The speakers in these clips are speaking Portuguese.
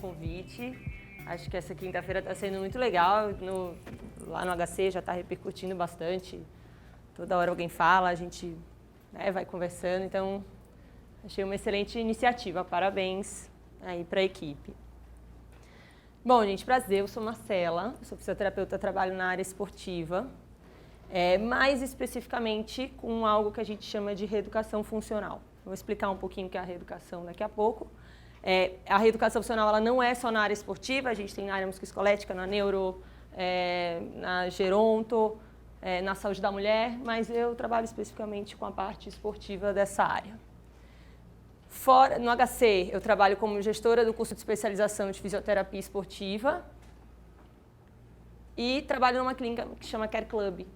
convite. Acho que essa quinta-feira está sendo muito legal. Lá no HC já está repercutindo bastante. Toda hora alguém fala, a gente vai conversando. Então, achei uma excelente iniciativa. Parabéns aí para a equipe. Bom, gente, prazer. Eu sou Marcela, sou fisioterapeuta, trabalho na área esportiva. Mais especificamente com algo que a gente chama de reeducação funcional. Vou explicar um pouquinho o que é a reeducação daqui a pouco. A reeducação funcional ela não é só na área esportiva, a gente tem na área musculoesquelética, na neuro, na geronto, na saúde da mulher, mas eu trabalho especificamente com a parte esportiva dessa área. No HC, eu trabalho como gestora do curso de especialização de fisioterapia esportiva e trabalho numa clínica que chama Care Club.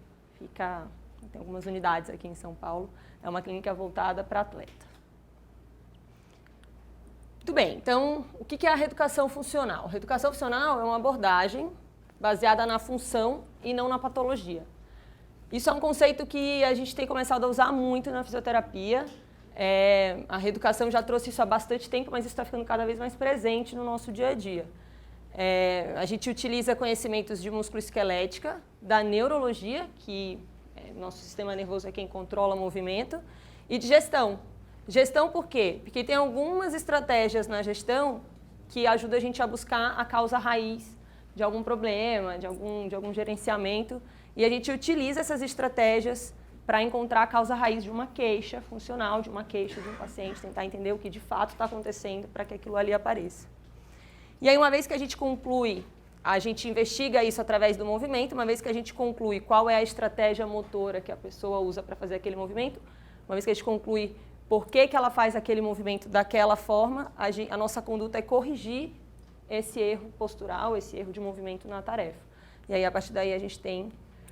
Tem algumas unidades aqui em São Paulo. É uma clínica voltada para atleta. Muito bem, então, o que é a reeducação funcional? A reeducação funcional é uma abordagem baseada na função e não na patologia. Isso é um conceito que a gente tem começado a usar muito na fisioterapia. A reeducação já trouxe isso há bastante tempo, mas isso está ficando cada vez mais presente no nosso dia a dia. A gente utiliza conhecimentos de músculo-esquelética, da neurologia, que nosso sistema nervoso é quem controla o movimento, e de gestão. Gestão por quê? Porque tem algumas estratégias na gestão que ajudam a gente a buscar a causa raiz de algum problema, de algum gerenciamento, e a gente utiliza essas estratégias para encontrar a causa raiz de uma queixa funcional, de uma queixa de um paciente, tentar entender o que de fato está acontecendo para que aquilo ali apareça. E aí, uma vez que a gente conclui, a gente investiga isso através do movimento, uma vez que a gente conclui qual é a estratégia motora que a pessoa usa para fazer aquele movimento, uma vez que a gente conclui por que ela faz aquele movimento daquela forma, a nossa conduta é corrigir esse erro postural, esse erro de movimento na tarefa. E aí, a partir daí, a gente tem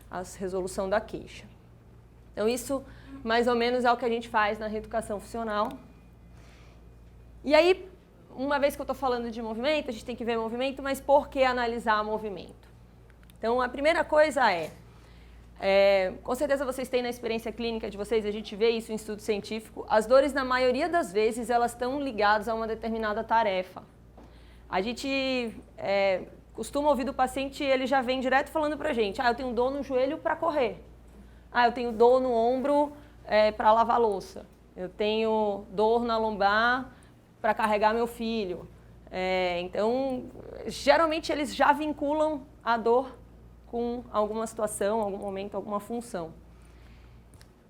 a resolução da queixa. Então, isso, mais ou menos, é o que a gente faz na reeducação funcional. E aí, uma vez que eu estou falando de movimento, a gente tem que ver movimento, mas por que analisar movimento? Então, a primeira coisa com certeza vocês têm na experiência clínica de vocês, a gente vê isso em estudo científico, as dores, na maioria das vezes, elas estão ligadas a uma determinada tarefa. A gente costuma ouvir do paciente, ele já vem direto falando para a gente, eu tenho dor no joelho para correr, eu tenho dor no ombro para lavar louça, eu tenho dor na lombar para carregar meu filho. Então, geralmente eles já vinculam a dor com alguma situação, algum momento, alguma função.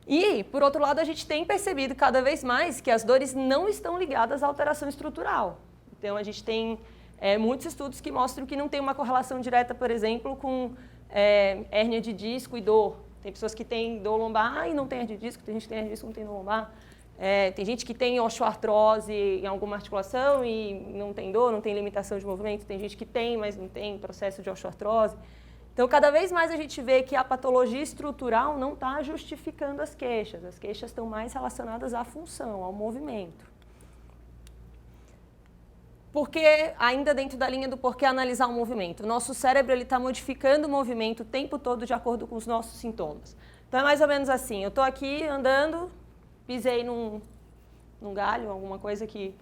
E, por outro lado, a gente tem percebido cada vez mais que as dores não estão ligadas à alteração estrutural. Então, a gente tem muitos estudos que mostram que não tem uma correlação direta, por exemplo, com hérnia de disco e dor. Tem pessoas que têm dor lombar e não tem hérnia de disco, tem gente que tem hérnia de disco e não tem dor lombar. Tem gente que tem osteoartrose em alguma articulação e não tem dor, não tem limitação de movimento. Tem gente que tem, mas não tem processo de osteoartrose. Então, cada vez mais a gente vê que a patologia estrutural não está justificando as queixas. As queixas estão mais relacionadas à função, ao movimento. Porque, ainda dentro da linha do porquê analisar o movimento, o nosso cérebro está modificando o movimento o tempo todo de acordo com os nossos sintomas. Então, é mais ou menos assim, eu estou aqui andando, pisei num galho, alguma coisa que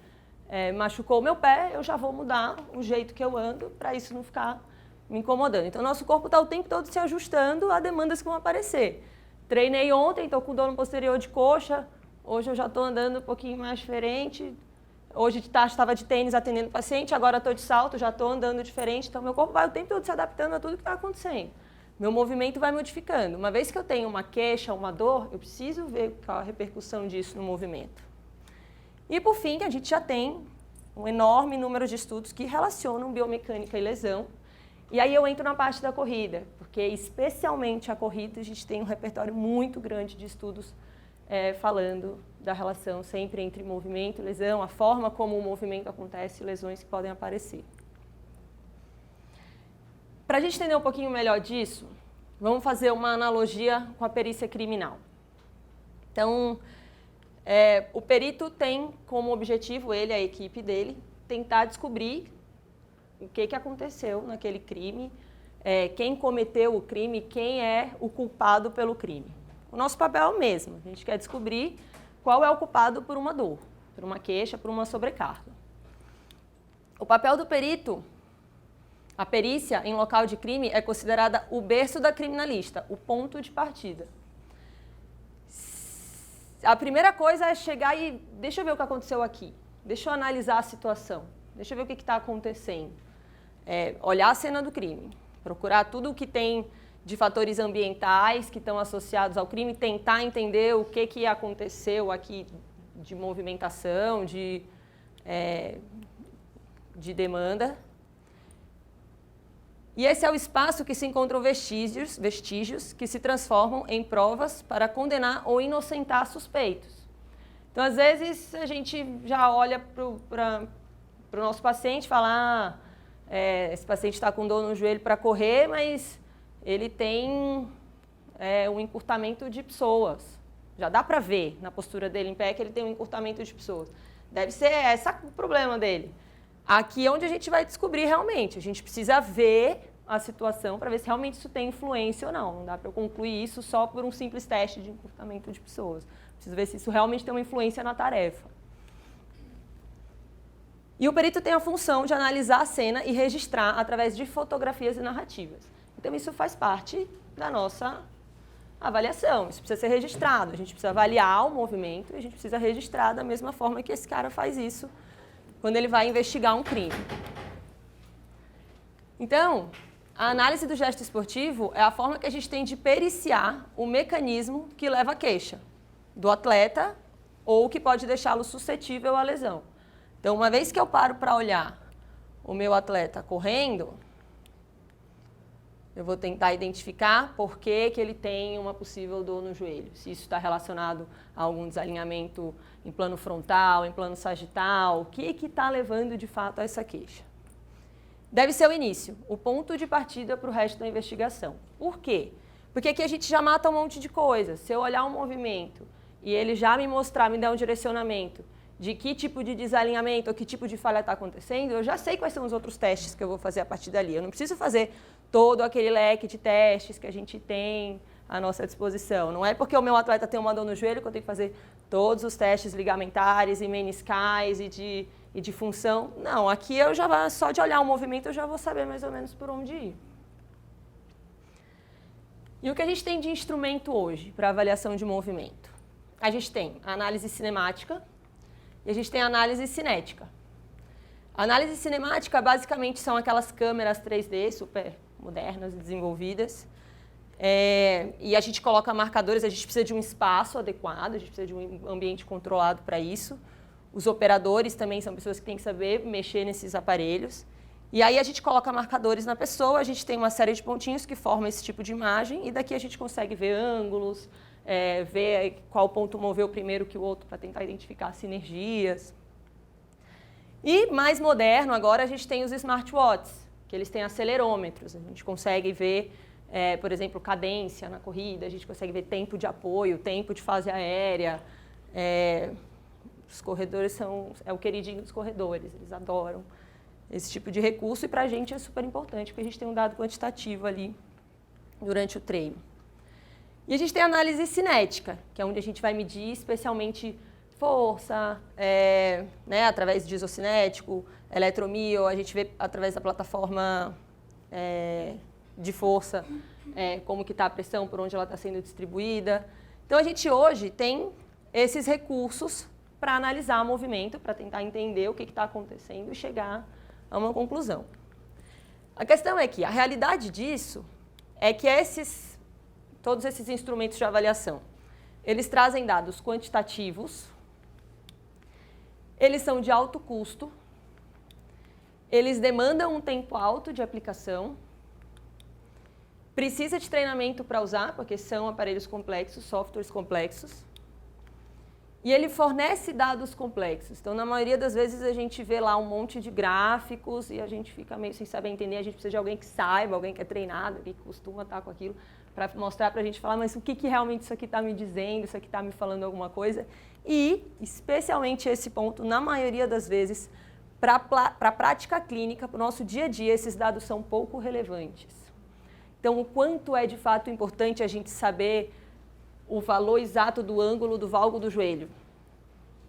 machucou o meu pé, eu já vou mudar o jeito que eu ando para isso não ficar me incomodando. Então, nosso corpo está o tempo todo se ajustando a demandas que vão aparecer. Treinei ontem, estou com dor no posterior de coxa, hoje eu já estou andando um pouquinho mais diferente, hoje de tarde estava de tênis atendendo paciente, agora estou de salto, já estou andando diferente, então meu corpo vai o tempo todo se adaptando a tudo que está acontecendo. Meu movimento vai modificando. Uma vez que eu tenho uma queixa, uma dor, eu preciso ver qual a repercussão disso no movimento. E, por fim, a gente já tem um enorme número de estudos que relacionam biomecânica e lesão. E aí eu entro na parte da corrida, porque especialmente a corrida a gente tem um repertório muito grande de estudos falando da relação sempre entre movimento e lesão, a forma como o movimento acontece e lesões que podem aparecer. Para a gente entender um pouquinho melhor disso, vamos fazer uma analogia com a perícia criminal. Então, o perito tem como objetivo, ele, a equipe dele, tentar descobrir o que aconteceu naquele crime, quem cometeu o crime, quem é o culpado pelo crime. O nosso papel é o mesmo, a gente quer descobrir qual é o culpado por uma dor, por uma queixa, por uma sobrecarga. O papel do perito, a perícia em local de crime é considerada o berço da criminalista, o ponto de partida. A primeira coisa é chegar e deixa eu ver o que aconteceu aqui, deixa eu analisar a situação, deixa eu ver o que está acontecendo. Olhar a cena do crime, procurar tudo o que tem de fatores ambientais que estão associados ao crime, tentar entender o que aconteceu aqui de movimentação, de demanda. E esse é o espaço que se encontram vestígios que se transformam em provas para condenar ou inocentar suspeitos. Então, às vezes, a gente já olha para o nosso paciente e fala, esse paciente está com dor no joelho para correr, mas ele tem um encurtamento de psoas. Já dá para ver na postura dele em pé que ele tem um encurtamento de psoas. Deve ser esse o problema dele. Aqui é onde a gente vai descobrir realmente. A gente precisa ver a situação para ver se realmente isso tem influência ou não. Não dá para eu concluir isso só por um simples teste de encurtamento de psoas. Preciso ver se isso realmente tem uma influência na tarefa. E o perito tem a função de analisar a cena e registrar através de fotografias e narrativas. Então, isso faz parte da nossa avaliação. Isso precisa ser registrado. A gente precisa avaliar o movimento e a gente precisa registrar da mesma forma que esse cara faz isso quando ele vai investigar um crime. Então, a análise do gesto esportivo é a forma que a gente tem de periciar o mecanismo que leva à queixa do atleta ou que pode deixá-lo suscetível à lesão. Então, uma vez que eu paro para olhar o meu atleta correndo, eu vou tentar identificar por que ele tem uma possível dor no joelho. Se isso está relacionado a algum desalinhamento em plano frontal, em plano sagital, o que está levando de fato a essa queixa. Deve ser o início, o ponto de partida para o resto da investigação. Por quê? Porque aqui a gente já mata um monte de coisa. Se eu olhar um movimento e ele já me mostrar, me dar um direcionamento de que tipo de desalinhamento ou que tipo de falha está acontecendo, eu já sei quais são os outros testes que eu vou fazer a partir dali. Eu não preciso fazer todo aquele leque de testes que a gente tem à nossa disposição. Não é porque o meu atleta tem uma dor no joelho que eu tenho que fazer todos os testes ligamentares e meniscais e de função. Não, aqui eu já só de olhar o movimento eu já vou saber mais ou menos por onde ir. E o que a gente tem de instrumento hoje para avaliação de movimento? A gente tem a análise cinemática e a gente tem a análise cinética. A análise cinemática basicamente são aquelas câmeras 3D super modernas e desenvolvidas. E a gente coloca marcadores, a gente precisa de um espaço adequado, a gente precisa de um ambiente controlado para isso. Os operadores também são pessoas que têm que saber mexer nesses aparelhos. E aí a gente coloca marcadores na pessoa, a gente tem uma série de pontinhos que formam esse tipo de imagem, e daqui a gente consegue ver ângulos, ver qual ponto moveu primeiro que o outro para tentar identificar sinergias. E mais moderno, agora a gente tem os smartwatches, que eles têm acelerômetros. A gente consegue ver, por exemplo, cadência na corrida, a gente consegue ver tempo de apoio, tempo de fase aérea. Os corredores é o queridinho dos corredores, eles adoram esse tipo de recurso e para a gente é super importante, porque a gente tem um dado quantitativo ali durante o treino. E a gente tem a análise cinética, que é onde a gente vai medir especialmente força, através de isocinético, eletromio, a gente vê através da plataforma de força como que está a pressão, por onde ela está sendo distribuída. Então, a gente hoje tem esses recursos para analisar o movimento, para tentar entender o que está acontecendo e chegar a uma conclusão. A questão é que a realidade disso é que todos esses instrumentos de avaliação, eles trazem dados quantitativos, eles são de alto custo, eles demandam um tempo alto de aplicação, precisa de treinamento para usar, porque são aparelhos complexos, softwares complexos, e ele fornece dados complexos. Então, na maioria das vezes, a gente vê lá um monte de gráficos e a gente fica meio sem saber entender. A gente precisa de alguém que saiba, alguém que é treinado, que costuma estar com aquilo, para mostrar para a gente falar, mas o que realmente isso aqui está me dizendo, isso aqui está me falando alguma coisa. E, especialmente esse ponto, na maioria das vezes, para a prática clínica, para o nosso dia a dia, esses dados são pouco relevantes. Então, o quanto é de fato importante a gente saber o valor exato do ângulo do valgo do joelho.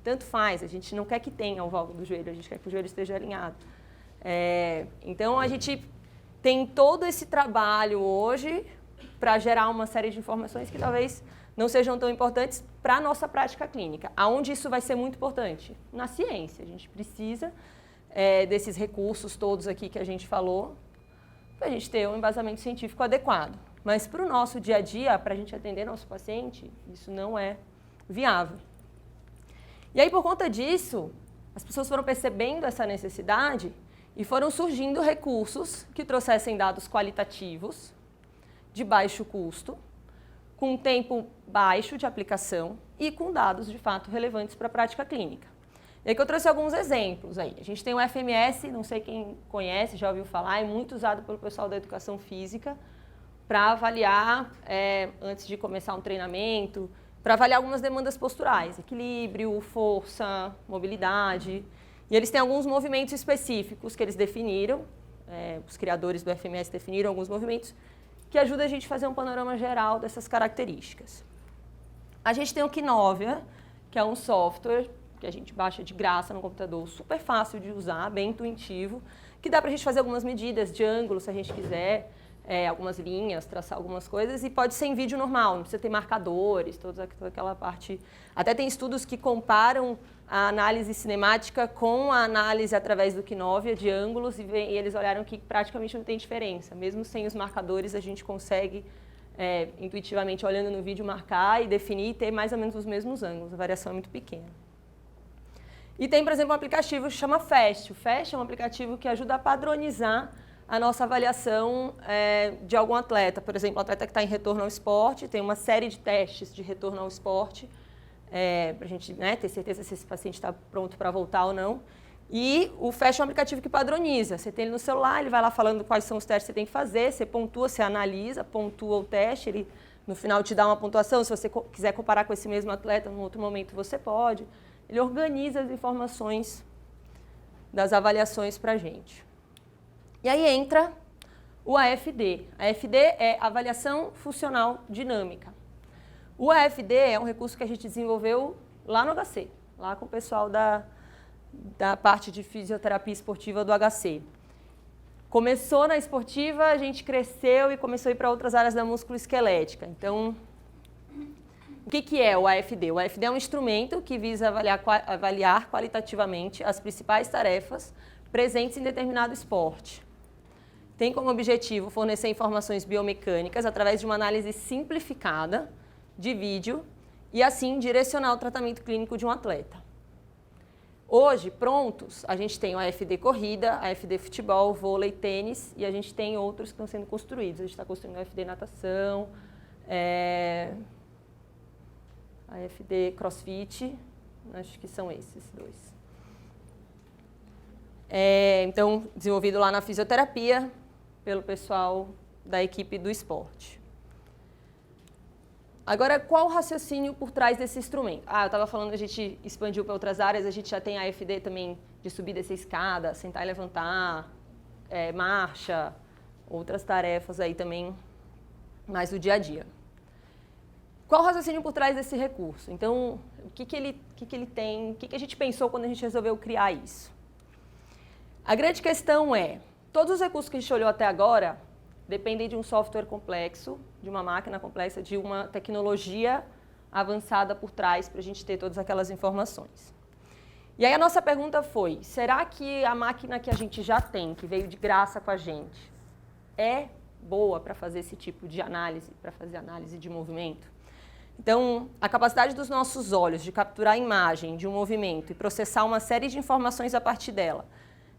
Tanto faz, a gente não quer que tenha o valgo do joelho, a gente quer que o joelho esteja alinhado. Então, a gente tem todo esse trabalho hoje para gerar uma série de informações que talvez não sejam tão importantes para a nossa prática clínica. Aonde isso vai ser muito importante? Na ciência. A gente precisa desses recursos todos aqui que a gente falou para a gente ter um embasamento científico adequado. Mas para o nosso dia a dia, para a gente atender nosso paciente, isso não é viável. E aí, por conta disso, as pessoas foram percebendo essa necessidade e foram surgindo recursos que trouxessem dados qualitativos, de baixo custo, com um tempo baixo de aplicação e com dados, de fato, relevantes para a prática clínica. E aqui eu trouxe alguns exemplos aí. A gente tem o FMS, não sei quem conhece, já ouviu falar, é muito usado pelo pessoal da educação física para avaliar, antes de começar um treinamento, para avaliar algumas demandas posturais, equilíbrio, força, mobilidade. E eles têm alguns movimentos específicos que eles definiram, os criadores do FMS definiram alguns movimentos, que ajuda a gente a fazer um panorama geral dessas características. A gente tem o Kinovia, que é um software que a gente baixa de graça no computador, super fácil de usar, bem intuitivo, que dá para a gente fazer algumas medidas de ângulo, se a gente quiser, algumas linhas, traçar algumas coisas, e pode ser em vídeo normal, não precisa ter marcadores, toda aquela parte. Até tem estudos que comparam a análise cinemática com a análise através do Kinovia de ângulos, e eles olharam que praticamente não tem diferença. Mesmo sem os marcadores, a gente consegue, intuitivamente, olhando no vídeo, marcar e definir e ter mais ou menos os mesmos ângulos. A variação é muito pequena. E tem, por exemplo, um aplicativo que chama FAST. O FAST é um aplicativo que ajuda a padronizar a nossa avaliação de algum atleta. Por exemplo, o atleta que está em retorno ao esporte, tem uma série de testes de retorno ao esporte, para a gente ter certeza se esse paciente está pronto para voltar ou não. E o FAST é um aplicativo que padroniza. Você tem ele no celular, ele vai lá falando quais são os testes que você tem que fazer, você pontua, você analisa, pontua o teste, ele no final te dá uma pontuação. Se você quiser comparar com esse mesmo atleta num outro momento, você pode. Ele organiza as informações das avaliações para a gente. E aí entra o AFD. A AFD é Avaliação Funcional Dinâmica. O AFD é um recurso que a gente desenvolveu lá no HC, lá com o pessoal da parte de fisioterapia esportiva do HC. Começou na esportiva, a gente cresceu e começou a ir para outras áreas da musculoesquelética. Então, o que é o AFD? O AFD é um instrumento que visa avaliar qualitativamente as principais tarefas presentes em determinado esporte. Tem como objetivo fornecer informações biomecânicas através de uma análise simplificada de vídeo e, assim, direcionar o tratamento clínico de um atleta. Hoje, prontos, a gente tem o AFD corrida, AFD futebol, vôlei, tênis, e a gente tem outros que estão sendo construídos. A gente está construindo o AFD natação, AFD crossfit, acho que são esses dois. Então, desenvolvido lá na fisioterapia, pelo pessoal da equipe do esporte. Agora, qual o raciocínio por trás desse instrumento? Eu estava falando, a gente expandiu para outras áreas, a gente já tem a AFD também de subir e descer escada, sentar e levantar, marcha, outras tarefas aí também, mais do dia a dia. Qual o raciocínio por trás desse recurso? Então, o que ele tem, o que a gente pensou quando a gente resolveu criar isso? A grande questão é, todos os recursos que a gente olhou até agora dependem de um software complexo, de uma máquina complexa, de uma tecnologia avançada por trás para a gente ter todas aquelas informações. E aí a nossa pergunta foi, será que a máquina que a gente já tem, que veio de graça com a gente, é boa para fazer esse tipo de análise, para fazer análise de movimento? Então, a capacidade dos nossos olhos de capturar a imagem de um movimento e processar uma série de informações a partir dela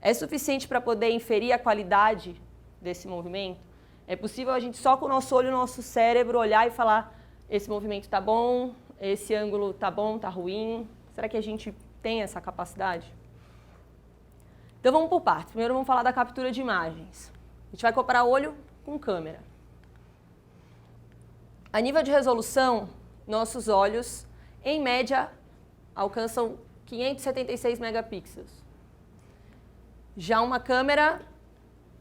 é suficiente para poder inferir a qualidade desse movimento? É possível a gente só com o nosso olho e o nosso cérebro olhar e falar esse movimento está bom, esse ângulo está bom, está ruim? Será que a gente tem essa capacidade? Então vamos por partes. Primeiro vamos falar da captura de imagens. A gente vai comparar olho com câmera. A nível de resolução, nossos olhos, em média, alcançam 576 megapixels. Já uma câmera,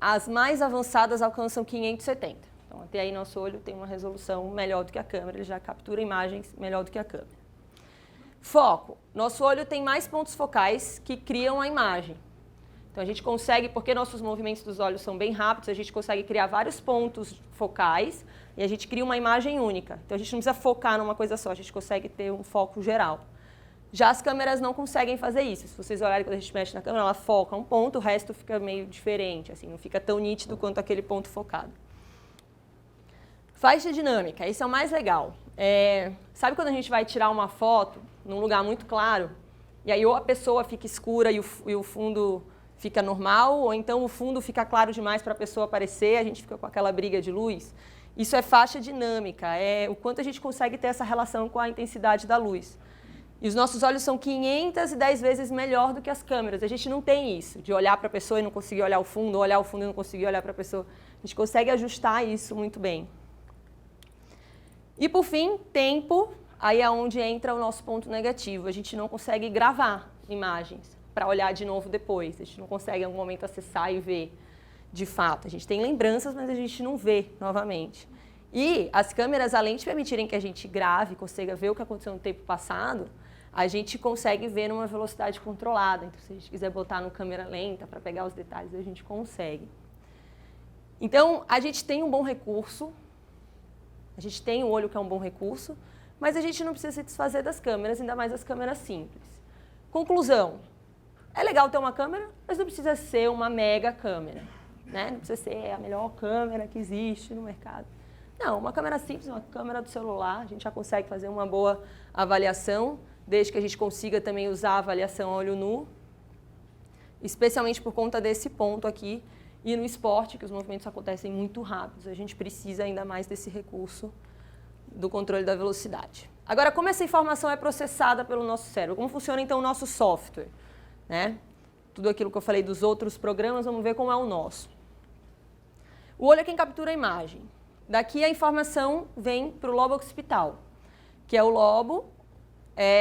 as mais avançadas alcançam 570. Então, até aí nosso olho tem uma resolução melhor do que a câmera, ele já captura imagens melhor do que a câmera. Foco. Nosso olho tem mais pontos focais que criam a imagem. Então, a gente consegue, porque nossos movimentos dos olhos são bem rápidos, a gente consegue criar vários pontos focais e a gente cria uma imagem única. Então, a gente não precisa focar numa coisa só, a gente consegue ter um foco geral. Já as câmeras não conseguem fazer isso. Se vocês olharem quando a gente mexe na câmera, ela foca um ponto, o resto fica meio diferente, assim, não fica tão nítido quanto aquele ponto focado. Faixa dinâmica, esse é o mais legal. Sabe quando a gente vai tirar uma foto num lugar muito claro, e aí ou a pessoa fica escura e o fundo fica normal, ou então o fundo fica claro demais para a pessoa aparecer, a gente fica com aquela briga de luz? Isso é faixa dinâmica, é o quanto a gente consegue ter essa relação com a intensidade da luz. E os nossos olhos são 510 vezes melhor do que as câmeras. A gente não tem isso, de olhar para a pessoa e não conseguir olhar o fundo, ou olhar o fundo e não conseguir olhar para a pessoa. A gente consegue ajustar isso muito bem. E, por fim, tempo, aí é onde entra o nosso ponto negativo. A gente não consegue gravar imagens para olhar de novo depois. A gente não consegue, em algum momento, acessar e ver de fato. A gente tem lembranças, mas a gente não vê novamente. E as câmeras, além de permitirem que a gente grave, consiga ver o que aconteceu no tempo passado, a gente consegue ver numa velocidade controlada. Então, se a gente quiser botar no câmera lenta para pegar os detalhes, a gente consegue. Então, a gente tem um bom recurso, a gente tem o olho que é um bom recurso, mas a gente não precisa se desfazer das câmeras, ainda mais as câmeras simples. Conclusão, é legal ter uma câmera, mas não precisa ser uma mega câmera, né? Não precisa ser a melhor câmera que existe no mercado. Não, uma câmera simples, uma câmera do celular, a gente já consegue fazer uma boa avaliação, desde que a gente consiga também usar a avaliação a olho nu, especialmente por conta desse ponto aqui. E no esporte, que os movimentos acontecem muito rápidos, a gente precisa ainda mais desse recurso do controle da velocidade. Agora, como essa informação é processada pelo nosso cérebro? Como funciona, então, o nosso software? Né? Tudo aquilo que eu falei dos outros programas, vamos ver como é o nosso. O olho é quem captura a imagem. Daqui a informação vem para o lobo occipital, que é o lobo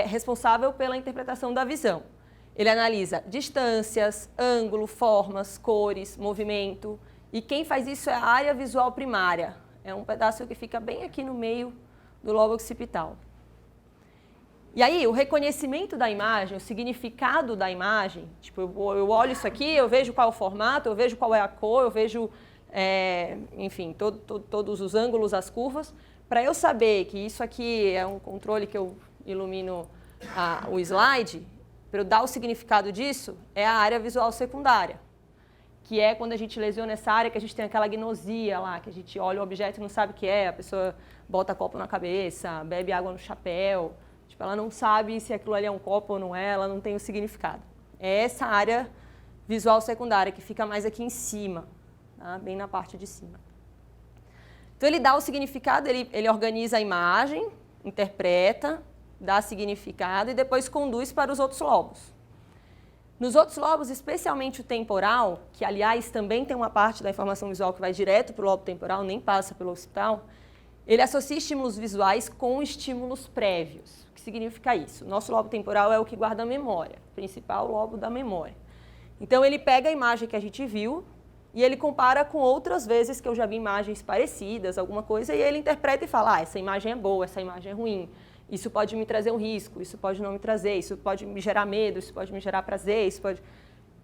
responsável pela interpretação da visão. Ele analisa distâncias, ângulo, formas, cores, movimento. E quem faz isso é a área visual primária. É um pedaço que fica bem aqui no meio do lobo occipital. E aí, o reconhecimento da imagem, o significado da imagem, tipo, eu olho isso aqui, eu vejo qual é o formato, eu vejo qual é a cor, eu vejo, enfim, todos os ângulos, as curvas. Para eu saber que isso aqui é um controle que eu ilumino o slide, para eu dar o significado disso, é a área visual secundária, que é quando a gente lesiona essa área, que a gente tem aquela agnosia lá, que a gente olha o objeto e não sabe o que é, a pessoa bota copo na cabeça, bebe água no chapéu, tipo, ela não sabe se aquilo ali é um copo ou não é, ela não tem o significado. É essa área visual secundária, que fica mais aqui em cima, tá? Bem na parte de cima. Então, ele dá o significado, ele organiza a imagem, interpreta, dá significado e depois conduz para os outros lobos. Nos outros lobos, especialmente o temporal, que, aliás, também tem uma parte da informação visual que vai direto para o lobo temporal, nem passa pelo occipital, ele associa estímulos visuais com estímulos prévios. O que significa isso? O nosso lobo temporal é o que guarda a memória, o principal lobo da memória. Então, ele pega a imagem que a gente viu e ele compara com outras vezes que eu já vi imagens parecidas, alguma coisa, e ele interpreta e fala, essa imagem é boa, essa imagem é ruim. Isso pode me trazer um risco, isso pode não me trazer, isso pode me gerar medo, isso pode me gerar prazer,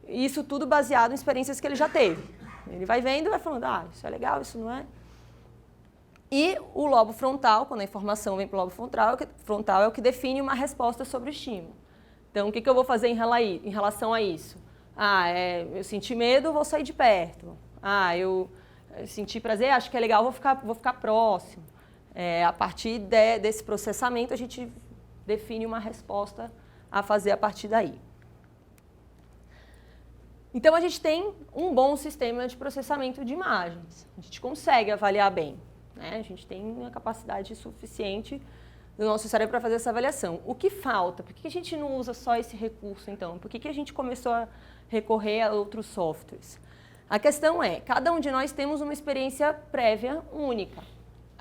isso tudo baseado em experiências que ele já teve. Ele vai vendo e vai falando, isso é legal, isso não é. E o lobo frontal, quando a informação vem para o lobo frontal, é o que define uma resposta sobre o estímulo. Então, o que eu vou fazer em relação a isso? Eu senti medo, vou sair de perto. Eu senti prazer, acho que é legal, vou ficar próximo. A partir desse processamento, a gente define uma resposta a fazer a partir daí. Então, a gente tem um bom sistema de processamento de imagens. A gente consegue avaliar bem, né? A gente tem a capacidade suficiente do nosso cérebro para fazer essa avaliação. O que falta? Por que a gente não usa só esse recurso, então? Por que a gente começou a recorrer a outros softwares? A questão é, cada um de nós temos uma experiência prévia única.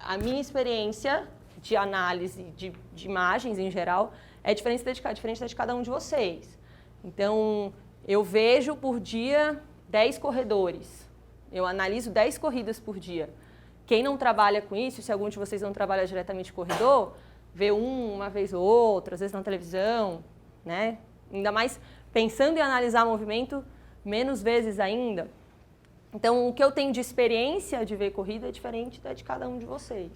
A minha experiência de análise de imagens, em geral, é diferente da de cada um de vocês. Então, eu vejo por dia 10 corredores. Eu analiso 10 corridas por dia. Quem não trabalha com isso, se algum de vocês não trabalha diretamente com corredor, vê uma vez ou outra, às vezes na televisão, né? Ainda mais pensando em analisar movimento, menos vezes ainda. Então, o que eu tenho de experiência de ver corrida é diferente da de cada um de vocês.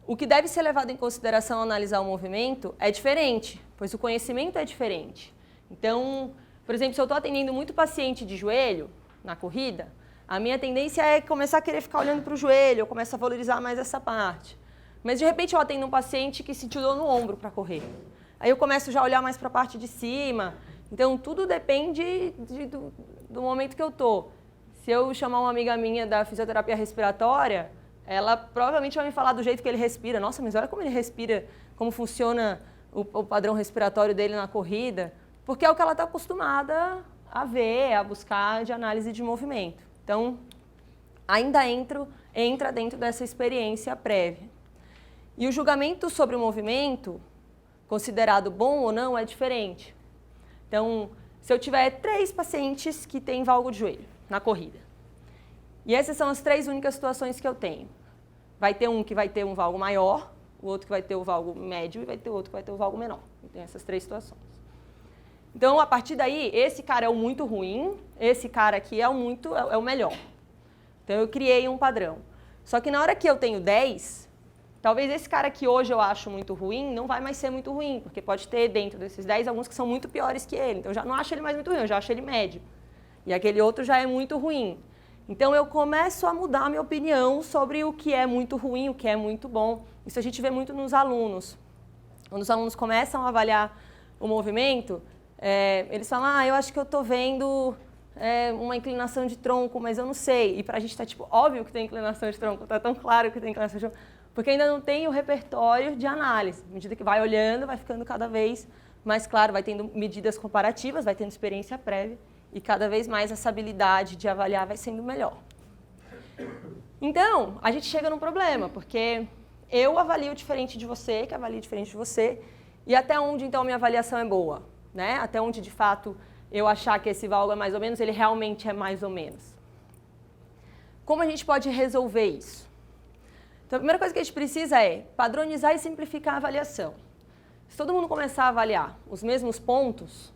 O que deve ser levado em consideração ao analisar o movimento é diferente, pois o conhecimento é diferente. Então, por exemplo, se eu estou atendendo muito paciente de joelho na corrida, a minha tendência é começar a querer ficar olhando para o joelho, eu começo a valorizar mais essa parte. Mas, de repente, eu atendo um paciente que sentiu dor no ombro para correr. Aí eu começo já a olhar mais para a parte de cima. Então, tudo depende do momento que eu estou. Se eu chamar uma amiga minha da fisioterapia respiratória, ela provavelmente vai me falar do jeito que ele respira. Nossa, mas olha como ele respira, como funciona o padrão respiratório dele na corrida, porque é o que ela está acostumada a ver, a buscar de análise de movimento. Então, ainda entra dentro dessa experiência prévia. E o julgamento sobre o movimento, considerado bom ou não, é diferente. Então, se eu tiver 3 pacientes que têm valgo de joelho na corrida, e essas são as 3 únicas situações que eu tenho. Vai ter um que vai ter um valgo maior, o outro que vai ter o valgo médio e vai ter outro que vai ter o valgo menor. Tem essas 3 situações. Então, a partir daí, esse cara é o muito ruim, esse cara aqui é o melhor. Então, eu criei um padrão. Só que na hora que eu tenho 10, talvez esse cara que hoje eu acho muito ruim não vai mais ser muito ruim, porque pode ter dentro desses 10 alguns que são muito piores que ele. Então, eu já não acho ele mais muito ruim, eu já acho ele médio. E aquele outro já é muito ruim. Então, eu começo a mudar a minha opinião sobre o que é muito ruim, o que é muito bom. Isso a gente vê muito nos alunos. Quando os alunos começam a avaliar o movimento, eles falam, eu acho que eu estou vendo uma inclinação de tronco, mas eu não sei. E para a gente está tipo, óbvio que tem inclinação de tronco, está tão claro que tem inclinação de tronco, porque ainda não tem o repertório de análise. À medida que vai olhando, vai ficando cada vez mais claro, vai tendo medidas comparativas, vai tendo experiência prévia, e cada vez mais essa habilidade de avaliar vai sendo melhor. Então, a gente chega num problema, porque eu avalio diferente de você, que avalia diferente de você, e até onde, então, a minha avaliação é boa, né? Até onde, de fato, eu achar que esse valgo é mais ou menos, ele realmente é mais ou menos. Como a gente pode resolver isso? Então, a primeira coisa que a gente precisa é padronizar e simplificar a avaliação. Se todo mundo começar a avaliar os mesmos pontos,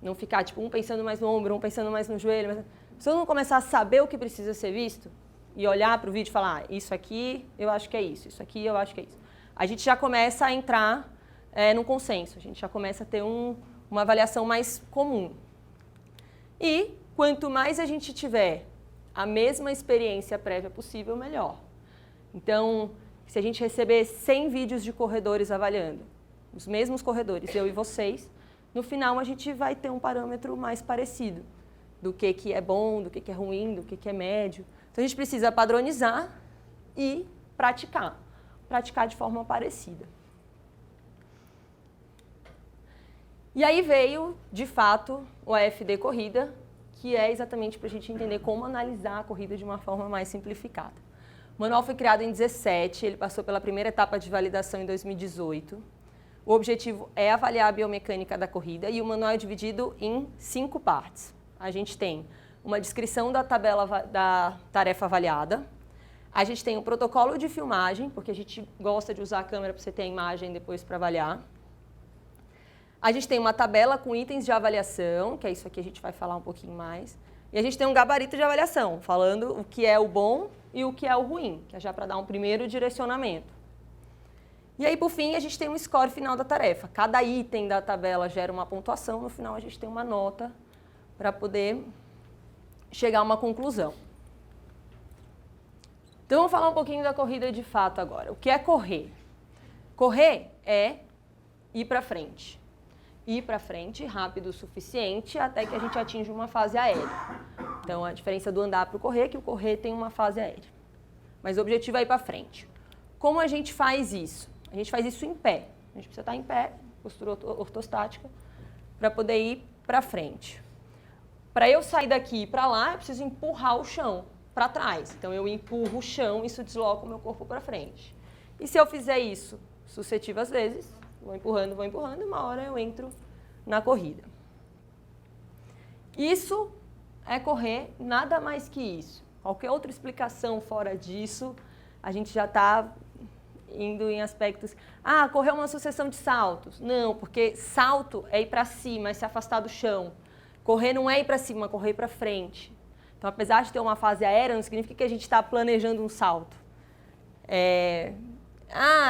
não ficar tipo um pensando mais no ombro, um pensando mais no joelho, se todo mundo começar a saber o que precisa ser visto e olhar para o vídeo e falar, isso aqui eu acho que é isso aqui eu acho que é isso. A gente já começa a entrar num consenso, a gente já começa a ter uma avaliação mais comum. E quanto mais a gente tiver a mesma experiência prévia possível, melhor. Então, se a gente receber 100 vídeos de corredores avaliando, os mesmos corredores, eu e vocês, no final a gente vai ter um parâmetro mais parecido do que é bom, do que é ruim, do que é médio. Então, a gente precisa padronizar e praticar de forma parecida. E aí veio, de fato, o AFD Corrida, que é exatamente para a gente entender como analisar a corrida de uma forma mais simplificada. O manual foi criado em 2017, ele passou pela primeira etapa de validação em 2018. O objetivo é avaliar a biomecânica da corrida e o manual é dividido em 5 partes. A gente tem uma descrição da tabela da tarefa avaliada, a gente tem um protocolo de filmagem, porque a gente gosta de usar a câmera para você ter a imagem depois para avaliar. A gente tem uma tabela com itens de avaliação, que é isso aqui, a gente vai falar um pouquinho mais. E a gente tem um gabarito de avaliação, falando o que é o bom e o que é o ruim, que é já para dar um primeiro direcionamento. E aí, por fim, a gente tem um score final da tarefa. Cada item da tabela gera uma pontuação, no final a gente tem uma nota para poder chegar a uma conclusão. Então, vamos falar um pouquinho da corrida de fato agora. O que é correr? Correr é ir para frente. Ir para frente rápido o suficiente até que a gente atinja uma fase aérea. Então, a diferença do andar para o correr é que o correr tem uma fase aérea. Mas o objetivo é ir para frente. Como a gente faz isso? A gente faz isso em pé. A gente precisa estar em pé, postura ortostática, para poder ir para frente. Para eu sair daqui para lá, eu preciso empurrar o chão para trás. Então, eu empurro o chão e isso desloca o meu corpo para frente. E se eu fizer isso sucessivas vezes, vou empurrando, e uma hora eu entro na corrida. Isso é correr, nada mais que isso. Qualquer outra explicação fora disso, a gente já está indo em aspectos... correr uma sucessão de saltos. Não, porque salto é ir para cima, é se afastar do chão. Correr não é ir para cima, é correr para frente. Então, apesar de ter uma fase aérea, não significa que a gente está planejando um salto.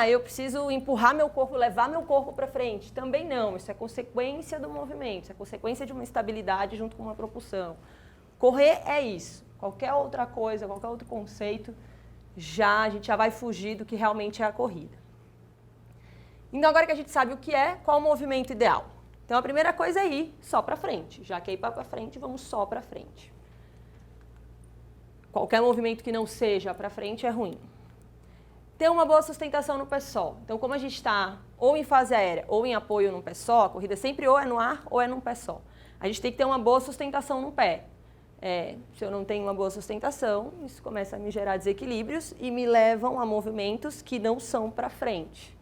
Eu preciso empurrar meu corpo, levar meu corpo para frente. Também não, isso é consequência do movimento, isso é consequência de uma estabilidade junto com uma propulsão. Correr é isso. Qualquer outra coisa, qualquer outro conceito, a gente já vai fugir do que realmente é a corrida. Então, agora que a gente sabe o que é, qual o movimento ideal? Então, a primeira coisa é ir só para frente. Já que é ir para frente, vamos só para frente. Qualquer movimento que não seja para frente é ruim. Ter uma boa sustentação no pé só. Então, como a gente está ou em fase aérea ou em apoio no pé só, a corrida sempre ou é no ar ou é num pé só. A gente tem que ter uma boa sustentação no pé. Se eu não tenho uma boa sustentação, isso começa a me gerar desequilíbrios e me levam a movimentos que não são para frente.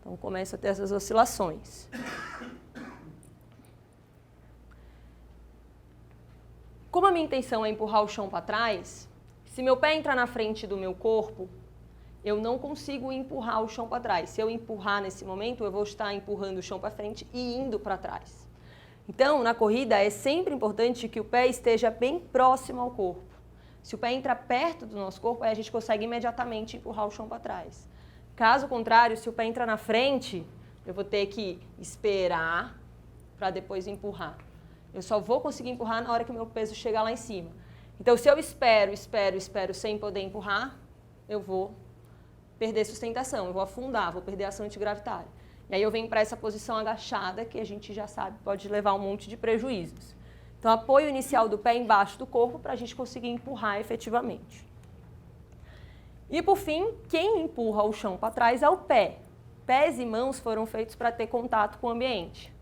Então, começo a ter essas oscilações. Como a minha intenção é empurrar o chão para trás, se meu pé entrar na frente do meu corpo, eu não consigo empurrar o chão para trás. Se eu empurrar nesse momento, eu vou estar empurrando o chão para frente e indo para trás. Então, na corrida, é sempre importante que o pé esteja bem próximo ao corpo. Se o pé entra perto do nosso corpo, aí a gente consegue imediatamente empurrar o chão para trás. Caso contrário, se o pé entra na frente, eu vou ter que esperar para depois empurrar. Eu só vou conseguir empurrar na hora que o meu peso chegar lá em cima. Então, se eu espero sem poder empurrar, eu vou perder sustentação, eu vou afundar, vou perder a ação antigravitária. E aí eu venho para essa posição agachada, que a gente já sabe pode levar um monte de prejuízos. Então, apoio inicial do pé embaixo do corpo para a gente conseguir empurrar efetivamente. E, por fim, quem empurra o chão para trás é o pé. Pés e mãos foram feitos para ter contato com o ambiente.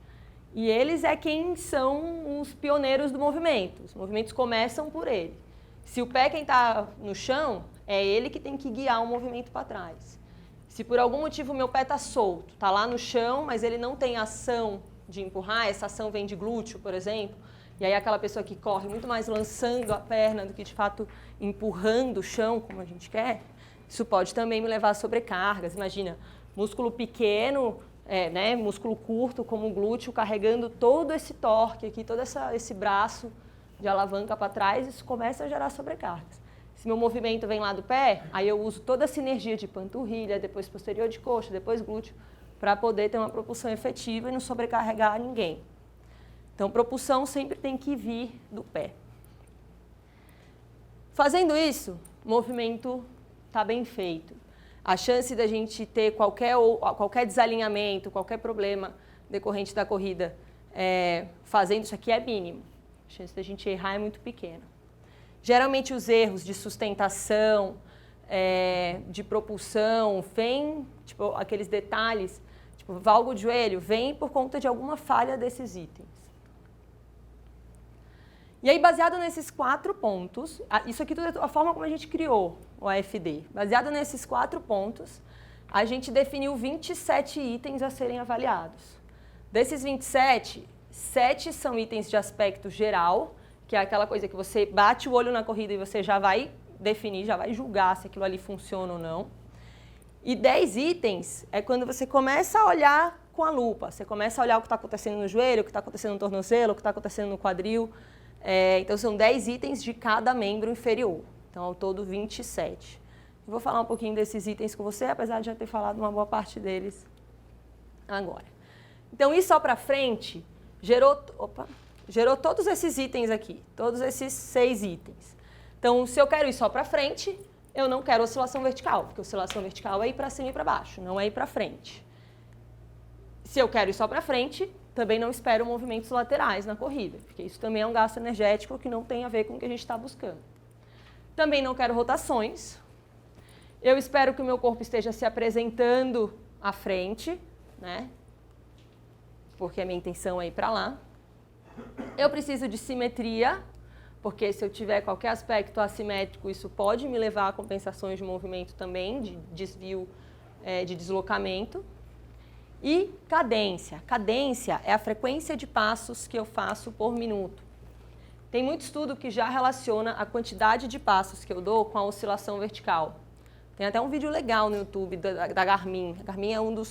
E eles é quem são os pioneiros do movimento. Os movimentos começam por ele. Se o pé é quem está no chão, é ele que tem que guiar o movimento para trás. Se por algum motivo o meu pé está solto, está lá no chão, mas ele não tem ação de empurrar, essa ação vem de glúteo, por exemplo, e aí aquela pessoa que corre muito mais lançando a perna do que de fato empurrando o chão, como a gente quer, isso pode também me levar a sobrecargas. Imagina, músculo pequeno, músculo curto como o glúteo, carregando todo esse torque aqui, todo esse braço de alavanca para trás, isso começa a gerar sobrecargas. Se meu movimento vem lá do pé, aí eu uso toda essa energia de panturrilha, depois posterior de coxa, depois glúteo, para poder ter uma propulsão efetiva e não sobrecarregar ninguém. Então, propulsão sempre tem que vir do pé. Fazendo isso, o movimento está bem feito. A chance da gente ter qualquer desalinhamento, qualquer problema decorrente da corrida fazendo isso aqui é mínimo. A chance da gente errar é muito pequena. Geralmente os erros de sustentação, de propulsão, vêm, aqueles detalhes, valgo de joelho, vêm por conta de alguma falha desses itens. E aí, baseado nesses 4 pontos, isso aqui tudo é a forma como a gente criou o AFD. Baseado nesses 4 pontos, a gente definiu 27 itens a serem avaliados. Desses 27, 7 são itens de aspecto geral, que é aquela coisa que você bate o olho na corrida e você já vai definir, já vai julgar se aquilo ali funciona ou não. E 10 itens é quando você começa a olhar com a lupa. Você começa a olhar o que está acontecendo no joelho, o que está acontecendo no tornozelo, o que está acontecendo no quadril. Então, são 10 itens de cada membro inferior. Então, ao todo, 27. Eu vou falar um pouquinho desses itens com você, apesar de já ter falado uma boa parte deles agora. Então, ir só para frente gerou todos esses itens aqui, todos esses 6 itens. Então, se eu quero ir só para frente, eu não quero oscilação vertical, porque oscilação vertical é ir para cima e para baixo, não é ir para frente. Se eu quero ir só para frente, também não espero movimentos laterais na corrida, porque isso também é um gasto energético que não tem a ver com o que a gente está buscando. Também não quero rotações. Eu espero que o meu corpo esteja se apresentando à frente, né? Porque a minha intenção é ir para lá. Eu preciso de simetria, porque se eu tiver qualquer aspecto assimétrico, isso pode me levar a compensações de movimento também, de desvio, de deslocamento. E cadência. Cadência é a frequência de passos que eu faço por minuto. Tem muito estudo que já relaciona a quantidade de passos que eu dou com a oscilação vertical. Tem até um vídeo legal no YouTube da Garmin. A Garmin é uma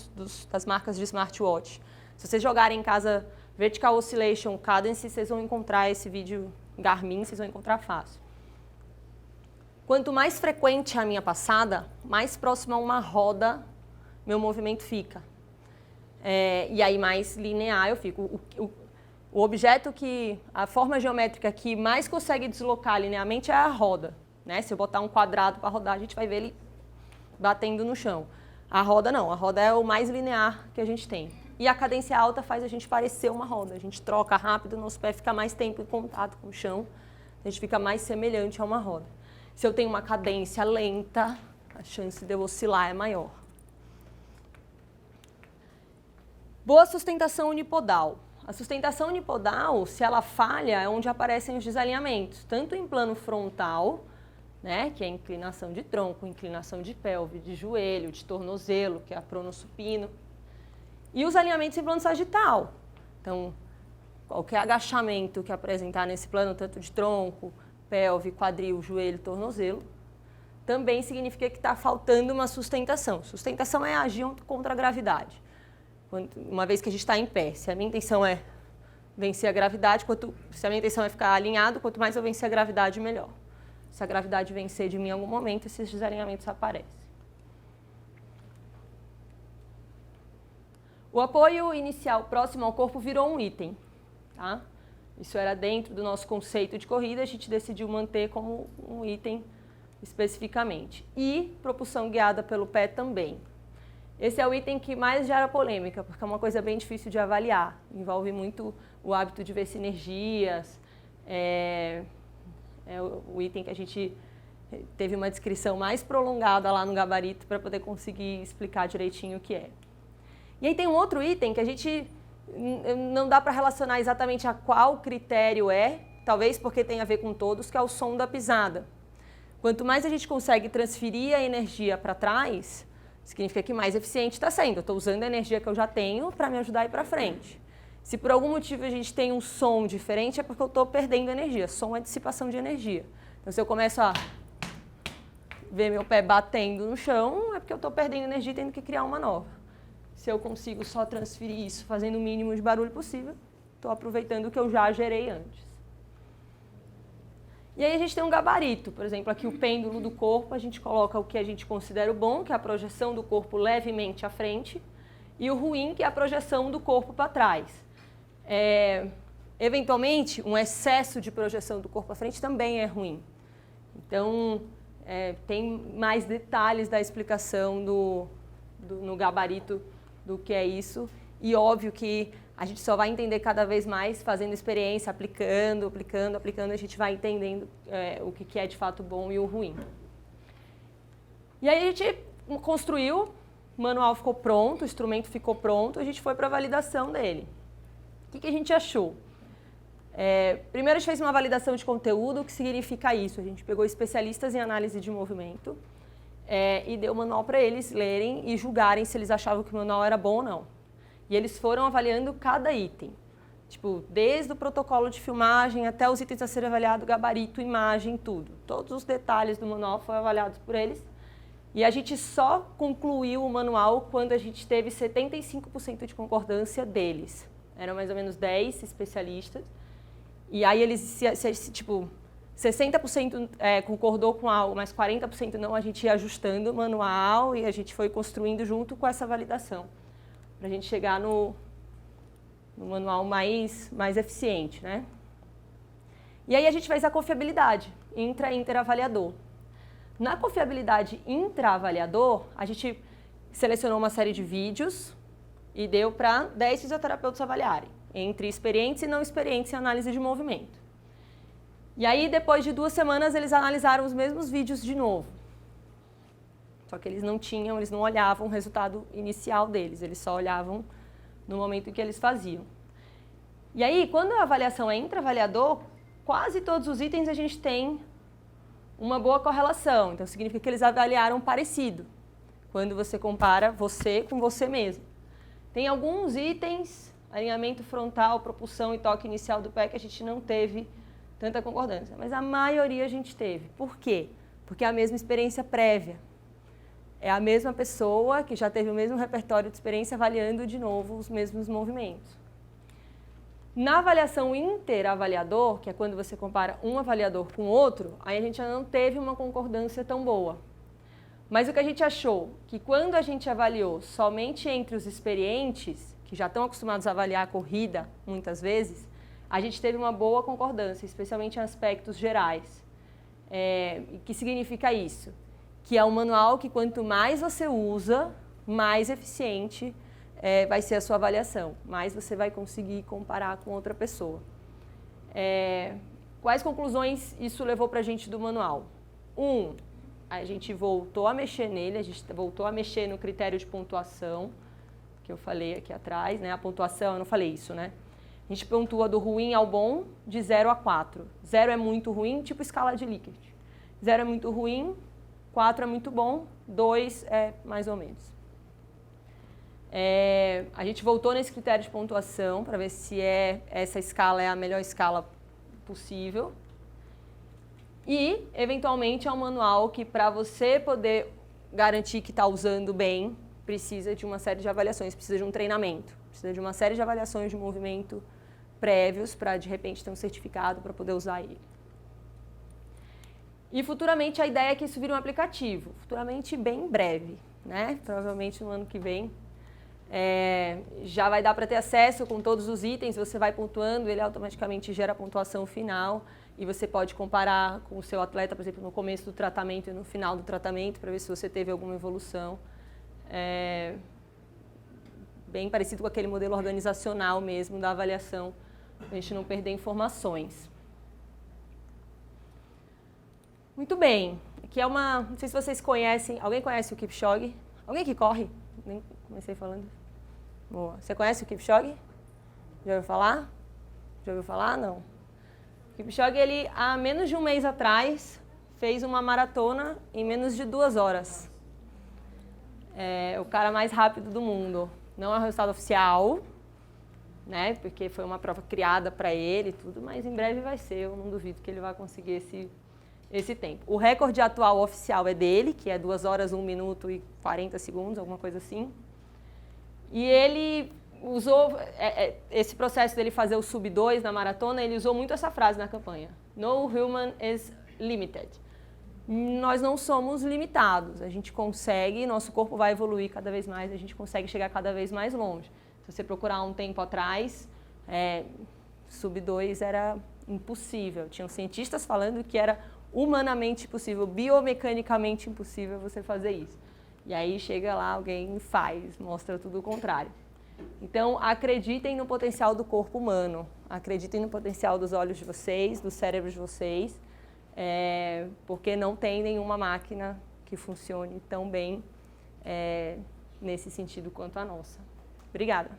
das marcas de smartwatch. Se vocês jogarem em casa Vertical Oscillation Cadence, vocês vão encontrar esse vídeo Garmin, vocês vão encontrar fácil. Quanto mais frequente a minha passada, mais próximo a uma roda meu movimento fica. E aí mais linear eu fico. O objeto a forma geométrica que mais consegue deslocar linearmente é a roda. Né? Se eu botar um quadrado para rodar, a gente vai ver ele batendo no chão. A roda não, a roda é o mais linear que a gente tem. E a cadência alta faz a gente parecer uma roda. A gente troca rápido, nosso pé fica mais tempo em contato com o chão, a gente fica mais semelhante a uma roda. Se eu tenho uma cadência lenta, a chance de eu oscilar é maior. Boa sustentação unipodal. A sustentação unipodal, se ela falha, é onde aparecem os desalinhamentos, tanto em plano frontal, né, que é a inclinação de tronco, inclinação de pelve, de joelho, de tornozelo, que é a pronossupino, e os alinhamentos em plano sagital. Então, qualquer agachamento que apresentar nesse plano, tanto de tronco, pelve, quadril, joelho, tornozelo, também significa que está faltando uma sustentação. Sustentação é agir contra a gravidade. Uma vez que a gente está em pé, se a minha intenção é vencer a gravidade, se a minha intenção é ficar alinhado, quanto mais eu vencer a gravidade, melhor. Se a gravidade vencer de mim em algum momento, esses desalinhamentos aparecem. O apoio inicial próximo ao corpo virou um item. Tá? Isso era dentro do nosso conceito de corrida, a gente decidiu manter como um item especificamente. E propulsão guiada pelo pé também. Esse é o item que mais gera polêmica, porque é uma coisa bem difícil de avaliar. Envolve muito o hábito de ver sinergias. É o item que a gente teve uma descrição mais prolongada lá no gabarito para poder conseguir explicar direitinho o que é. E aí tem um outro item que a gente não dá para relacionar exatamente a qual critério talvez porque tem a ver com todos, que é o som da pisada. Quanto mais a gente consegue transferir a energia para trás, significa que mais eficiente está sendo. Eu estou usando a energia que eu já tenho para me ajudar a ir para frente. Se por algum motivo a gente tem um som diferente, é porque eu estou perdendo energia. Som é dissipação de energia. Então, se eu começo a ver meu pé batendo no chão, é porque eu estou perdendo energia e tendo que criar uma nova. Se eu consigo só transferir isso fazendo o mínimo de barulho possível, estou aproveitando o que eu já gerei antes. E aí a gente tem um gabarito, por exemplo, aqui o pêndulo do corpo, a gente coloca o que a gente considera o bom, que é a projeção do corpo levemente à frente, e o ruim, que é a projeção do corpo para trás. Eventualmente, um excesso de projeção do corpo à frente também é ruim. Então, tem mais detalhes da explicação no gabarito do que é isso, e óbvio que a gente só vai entender cada vez mais fazendo experiência, aplicando, a gente vai entendendo o que é de fato bom e o ruim. E aí a gente construiu, o manual ficou pronto, o instrumento ficou pronto, a gente foi para a validação dele. O que a gente achou? Primeiro a gente fez uma validação de conteúdo, o que significa isso? A gente pegou especialistas em análise de movimento e deu o manual para eles lerem e julgarem se eles achavam que o manual era bom ou não. E eles foram avaliando cada item, tipo, desde o protocolo de filmagem até os itens a serem avaliados, gabarito, imagem, tudo. Todos os detalhes do manual foram avaliados por eles. E a gente só concluiu o manual quando a gente teve 75% de concordância deles. Eram mais ou menos 10 especialistas. E aí eles, tipo, 60% concordou com algo, mas 40% não, a gente ia ajustando o manual e a gente foi construindo junto com essa validação, para a gente chegar no manual mais eficiente, né? E aí a gente fez a confiabilidade intra-interavaliador. Na confiabilidade intra-avaliador, a gente selecionou uma série de vídeos e deu para 10 fisioterapeutas avaliarem, entre experientes e não experientes em análise de movimento. E aí, depois de 2 semanas, eles analisaram os mesmos vídeos de novo. Só que eles não olhavam o resultado inicial deles, eles só olhavam no momento em que eles faziam. E aí, quando a avaliação é intra-avaliador, quase todos os itens a gente tem uma boa correlação. Então, significa que eles avaliaram parecido, quando você compara você com você mesmo. Tem alguns itens, alinhamento frontal, propulsão e toque inicial do pé, que a gente não teve tanta concordância, mas a maioria a gente teve. Por quê? Porque é a mesma experiência prévia. É a mesma pessoa que já teve o mesmo repertório de experiência avaliando de novo os mesmos movimentos. Na avaliação interavaliador, que é quando você compara um avaliador com outro, aí a gente já não teve uma concordância tão boa. Mas o que a gente achou? Que quando a gente avaliou somente entre os experientes, que já estão acostumados a avaliar a corrida muitas vezes, a gente teve uma boa concordância, especialmente em aspectos gerais. O que significa isso? Que é um manual que quanto mais você usa, mais eficiente vai ser a sua avaliação, mais você vai conseguir comparar com outra pessoa. Quais conclusões isso levou para a gente do manual? A gente voltou a mexer nele, a gente voltou a mexer no critério de pontuação, que eu falei aqui atrás, né? A pontuação, eu não falei isso, né? A gente pontua do ruim ao bom de 0 a 4. 0 é muito ruim, tipo escala de Likert. 0 é muito ruim, 4 é muito bom, 2 é mais ou menos. A gente voltou nesse critério de pontuação para ver se essa escala é a melhor escala possível. E, eventualmente, é um manual que, para você poder garantir que está usando bem, precisa de uma série de avaliações, precisa de um treinamento, precisa de uma série de avaliações de movimento prévios para, de repente, ter um certificado para poder usar ele. E, futuramente, a ideia é que isso vire um aplicativo, futuramente bem breve, né? Provavelmente no ano que vem. Já vai dar para ter acesso com todos os itens, você vai pontuando, ele automaticamente gera a pontuação final e você pode comparar com o seu atleta, por exemplo, no começo do tratamento e no final do tratamento, para ver se você teve alguma evolução. Bem parecido com aquele modelo organizacional mesmo da avaliação, para a gente não perder informações. Muito bem, aqui é uma, não sei se vocês conhecem, alguém conhece o Kipchoge? Alguém que corre? Nem comecei falando. Boa. Você conhece o Kipchoge? Já ouviu falar? Já ouviu falar? Não. O Kipchoge, ele, há menos de um mês atrás, fez uma maratona em menos de 2 horas. É o cara mais rápido do mundo. Não é um resultado oficial, né? Porque foi uma prova criada para ele e tudo, mas em breve vai ser. Eu não duvido que ele vai conseguir esse tempo. O recorde atual oficial é dele, que é 2 horas, 1 minuto e 40 segundos, alguma coisa assim. E ele usou, esse processo dele fazer o sub-2 na maratona, ele usou muito essa frase na campanha. No human is limited. Nós não somos limitados, a gente consegue, nosso corpo vai evoluir cada vez mais, a gente consegue chegar cada vez mais longe. Se você procurar um tempo atrás, sub-2 era impossível. Tinham cientistas falando que era humanamente impossível, biomecanicamente impossível você fazer isso. E aí chega lá, alguém faz, mostra tudo o contrário. Então, acreditem no potencial do corpo humano, acreditem no potencial dos olhos de vocês, do cérebro de vocês, porque não tem nenhuma máquina que funcione tão bem nesse sentido quanto a nossa. Obrigada.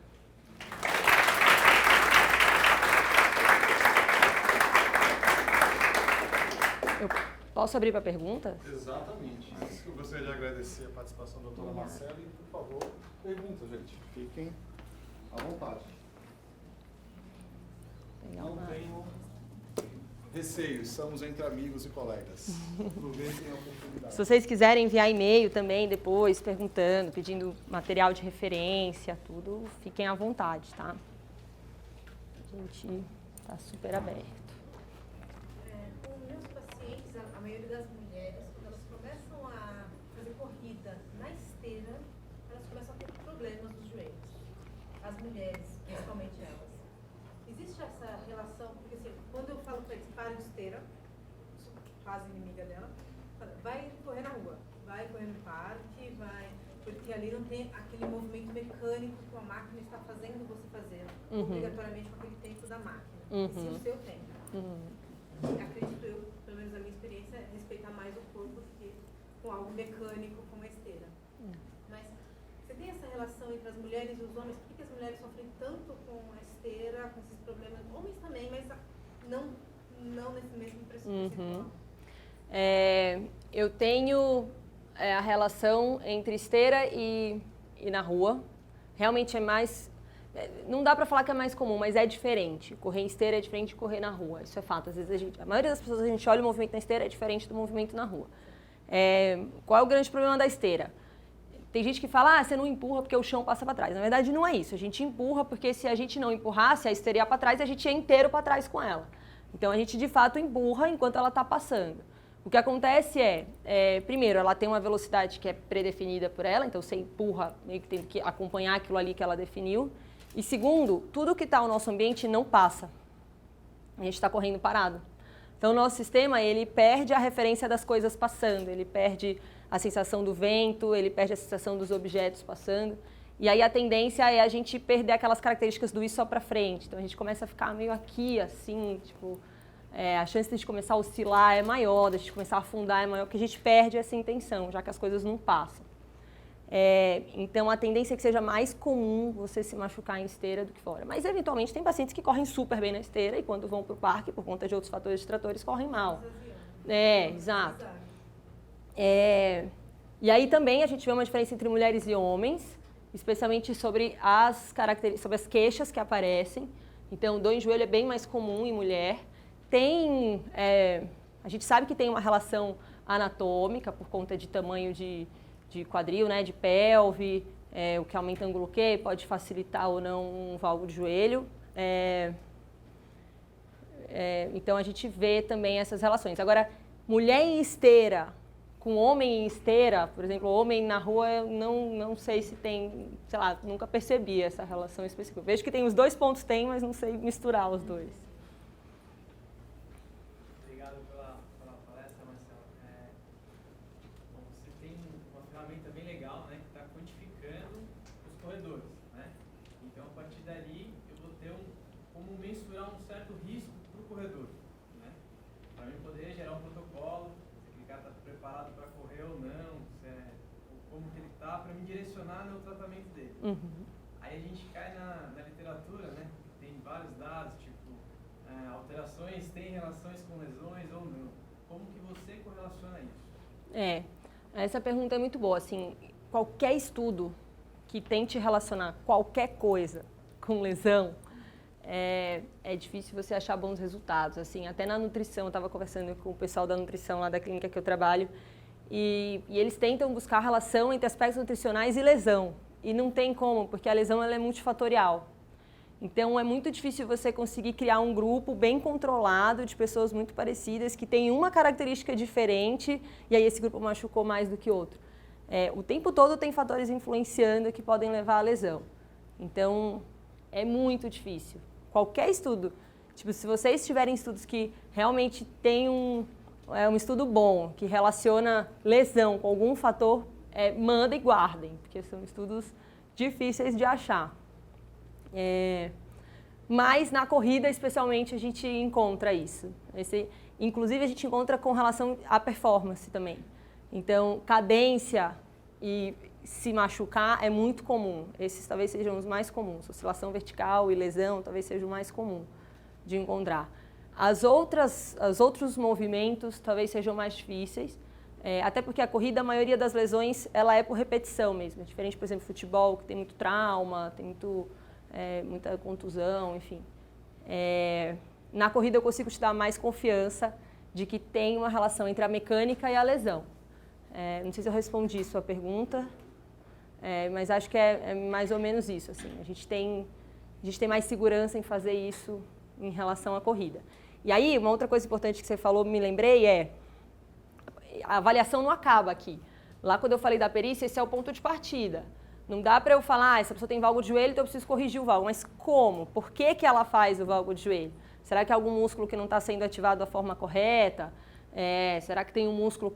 Eu posso abrir para perguntas? Exatamente. Eu gostaria de agradecer a participação da doutora Marcela e, por favor, perguntas, gente. Fiquem à vontade. Não tenho receio, estamos entre amigos e colegas. Aproveitem a oportunidade. Se vocês quiserem enviar e-mail também depois, perguntando, pedindo material de referência, tudo, fiquem à vontade, tá? A gente está super aberto. A maioria das mulheres, quando elas começam a fazer corrida na esteira, elas começam a ter problemas nos joelhos. As mulheres, principalmente elas. Existe essa relação, porque assim, quando eu falo para eles, parem de esteira, sou quase inimiga dela, vai correr na rua, vai correr no parque, porque ali não tem aquele movimento mecânico que a máquina está fazendo você fazer, obrigatoriamente com aquele tempo da máquina, e sim o seu tempo. Acredito eu, pelo menos a minha experiência, é respeitar mais o corpo do que com algo mecânico como a esteira. Mas você tem essa relação entre as mulheres e os homens? Por que as mulheres sofrem tanto com a esteira, com esses problemas? Homens também, mas não nesse mesmo pressuposto. Eu tenho a relação entre esteira e na rua. Realmente é mais... Não dá para falar que é mais comum, mas é diferente. Correr em esteira é diferente de correr na rua. Isso é fato. Às vezes a maioria das pessoas, a gente olha o movimento na esteira é diferente do movimento na rua. Qual é o grande problema da esteira? Tem gente que fala, você não empurra porque o chão passa para trás. Na verdade, não é isso. A gente empurra porque se a gente não empurrasse, a esteira ia para trás e a gente ia inteiro para trás com ela. Então, a gente, de fato, empurra enquanto ela está passando. O que acontece primeiro, ela tem uma velocidade que é predefinida por ela, então você empurra, meio que tem que acompanhar aquilo ali que ela definiu. E segundo, tudo que está no nosso ambiente não passa. A gente está correndo parado. Então, o nosso sistema, ele perde a referência das coisas passando, ele perde a sensação do vento, ele perde a sensação dos objetos passando. E aí a tendência é a gente perder aquelas características do ir só para frente. Então a gente começa a ficar meio aqui, assim, tipo, a chance de a gente começar a oscilar é maior, de a gente começar a afundar é maior, porque a gente perde essa intenção, já que as coisas não passam. Então a tendência é que seja mais comum você se machucar em esteira do que fora. Mas eventualmente tem pacientes que correm super bem na esteira e quando vão para o parque, por conta de outros fatores distratores, correm mal. Exato. E aí também a gente vê uma diferença entre mulheres e homens, especialmente sobre as queixas que aparecem. Então, dor em joelho é bem mais comum em mulher. A gente sabe que tem uma relação anatômica por conta de tamanho de quadril, né, de pelve, o que aumenta o ângulo Q, pode facilitar ou não um valgo de joelho. Então, a gente vê também essas relações. Agora, mulher em esteira com homem em esteira, por exemplo, homem na rua, eu não sei se tem, sei lá, nunca percebi essa relação específica. Eu vejo que tem os dois pontos, mas não sei misturar os dois. Obrigado pela palestra, Marcelo. Bom, você tem uma ferramenta bem legal, né, que está quantificando os corredores, né? Então, a partir dali, eu vou ter como mensurar um certo risco para o corredor, né? Para mim poder gerar um protocolo, está preparado para correr ou não, como que ele está, para me direcionar no tratamento dele. Aí a gente cai na literatura, né? Tem vários dados, tipo, alterações têm relações com lesões ou não. Como que você correlaciona isso? Essa pergunta é muito boa. Assim, qualquer estudo que tente relacionar qualquer coisa com lesão, é difícil você achar bons resultados. Assim, até na nutrição, eu estava conversando com o pessoal da nutrição lá da clínica que eu trabalho, e eles tentam buscar relação entre aspectos nutricionais e lesão. E não tem como, porque a lesão ela é multifatorial. Então, é muito difícil você conseguir criar um grupo bem controlado de pessoas muito parecidas, que têm uma característica diferente, e aí esse grupo machucou mais do que outro. O tempo todo tem fatores influenciando que podem levar à lesão. Então, é muito difícil. Qualquer estudo, tipo, se vocês tiverem estudos que realmente têm um estudo bom, que relaciona lesão com algum fator, mandem e guardem, porque são estudos difíceis de achar. Mas na corrida, especialmente, a gente encontra isso. Inclusive, a gente encontra com relação à performance também. Então, cadência e se machucar é muito comum. Esses talvez sejam os mais comuns. Oscilação vertical e lesão talvez seja o mais comum de encontrar. Os outros movimentos talvez sejam mais difíceis, até porque a corrida, a maioria das lesões, ela é por repetição mesmo. É diferente, por exemplo, futebol, que tem muito trauma, tem muita contusão, enfim. Na corrida eu consigo te dar mais confiança de que tem uma relação entre a mecânica e a lesão. Não sei se eu respondi a sua pergunta. Mas acho que é mais ou menos isso. Assim. A gente tem mais segurança em fazer isso em relação à corrida. E aí, uma outra coisa importante que você falou, me lembrei, a avaliação não acaba aqui. Lá, quando eu falei da perícia, esse é o ponto de partida. Não dá para eu falar, essa pessoa tem valgo de joelho, então eu preciso corrigir o valgo. Mas como? Por que ela faz o valgo de joelho? Será que é algum músculo que não está sendo ativado da forma correta? Será que tem um músculo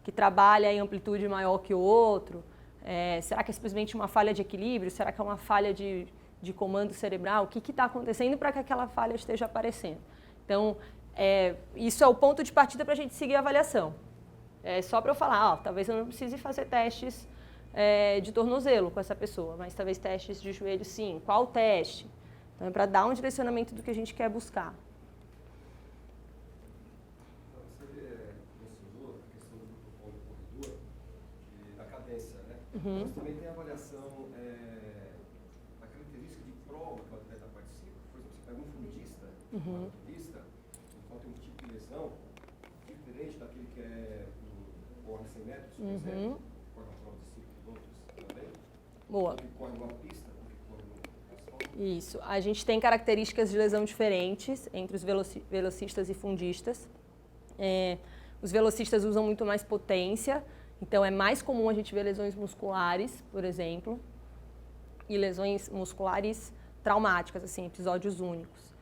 que trabalha em amplitude maior que o outro? Será que é simplesmente uma falha de equilíbrio? Será que é uma falha de comando cerebral? O que está acontecendo para que aquela falha esteja aparecendo? Então, isso é o ponto de partida para a gente seguir a avaliação. Só para eu falar, talvez eu não precise fazer testes de tornozelo com essa pessoa, mas talvez testes de joelho sim. Qual teste? Então, é para dar um direcionamento do que a gente quer buscar. Mas também tem a avaliação da característica de prova que o atleta participa. Por exemplo, você pega um fundista, um maratonista, então tem um tipo de lesão diferente daquele que corre 100 metros, por exemplo, corre uma prova de 5 quilômetros. também? Boa. Que corre numa pista, ou que corre no asfalto? Isso. A gente tem características de lesão diferentes entre os velocistas e fundistas. Os velocistas usam muito mais potência, então é mais comum a gente ver lesões musculares, por exemplo, e lesões musculares traumáticas, assim, episódios únicos.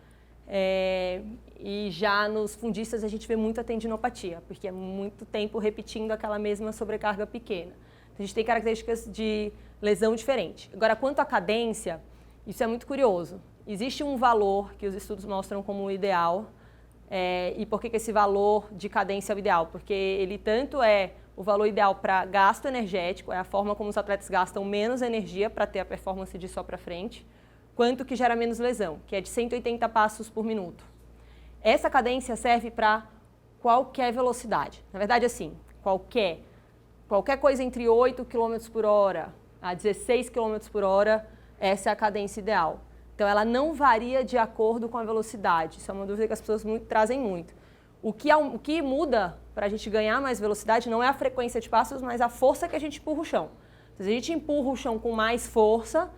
E já nos fundistas a gente vê muita tendinopatia, porque é muito tempo repetindo aquela mesma sobrecarga pequena. Então, a gente tem características de lesão diferente. Agora, quanto à cadência, isso é muito curioso. Existe um valor que os estudos mostram como ideal. E por que esse valor de cadência é o ideal? Porque ele tanto é o valor ideal para gasto energético, é a forma como os atletas gastam menos energia para ter a performance de só para frente, quanto que gera menos lesão, que é de 180 passos por minuto. Essa cadência serve para qualquer velocidade. Na verdade, assim, qualquer coisa entre 8 km por hora a 16 km por hora, essa é a cadência ideal. Então, ela não varia de acordo com a velocidade. Isso é uma dúvida que as pessoas trazem muito. O que muda para a gente ganhar mais velocidade não é a frequência de passos, mas a força que a gente empurra o chão. Se a gente empurra o chão com mais força,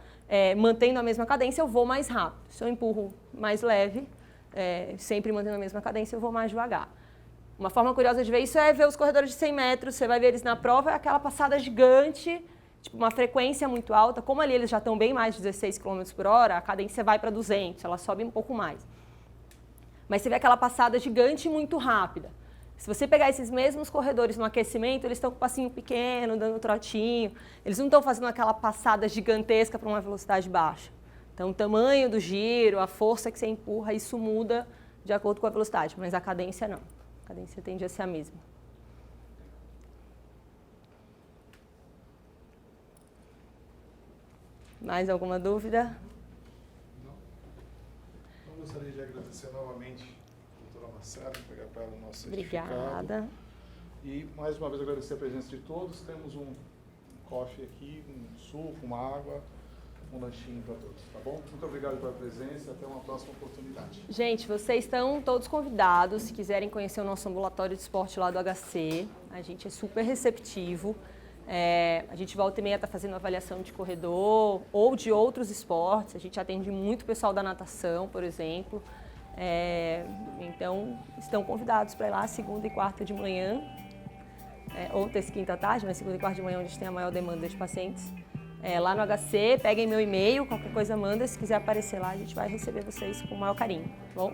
mantendo a mesma cadência, eu vou mais rápido. Se eu empurro mais leve, sempre mantendo a mesma cadência, eu vou mais devagar. Uma forma curiosa de ver isso é ver os corredores de 100 metros. Você vai ver eles na prova, é aquela passada gigante, tipo, uma frequência muito alta. Como ali eles já estão bem mais de 16 km por hora, a cadência vai para 200, ela sobe um pouco mais. Mas você vê aquela passada gigante e muito rápida. Se você pegar esses mesmos corredores no aquecimento, eles estão com um passinho pequeno, dando trotinho. Eles não estão fazendo aquela passada gigantesca para uma velocidade baixa. Então, o tamanho do giro, a força que você empurra, isso muda de acordo com a velocidade. Mas a cadência não. A cadência tende a ser a mesma. Mais alguma dúvida? Não. Então, gostaria de agradecer novamente a doutora Marcela, pegar para ela o nosso certificado. Obrigada. E, mais uma vez, agradecer a presença de todos. Temos um coffee aqui, um suco, uma água, um lanchinho para todos, tá bom? Muito obrigado pela presença e até uma próxima oportunidade. Gente, vocês estão todos convidados. Se quiserem conhecer o nosso ambulatório de esporte lá do HC, a gente é super receptivo. A gente volta e meia está fazendo avaliação de corredor ou de outros esportes. A gente atende muito pessoal da natação, por exemplo. Então, estão convidados para ir lá segunda e quarta de manhã, ou terça e quinta à tarde, mas segunda e quarta de manhã, onde a gente tem a maior demanda de pacientes. Lá no HC, peguem meu e-mail, qualquer coisa manda. Se quiser aparecer lá, a gente vai receber vocês com o maior carinho, tá bom?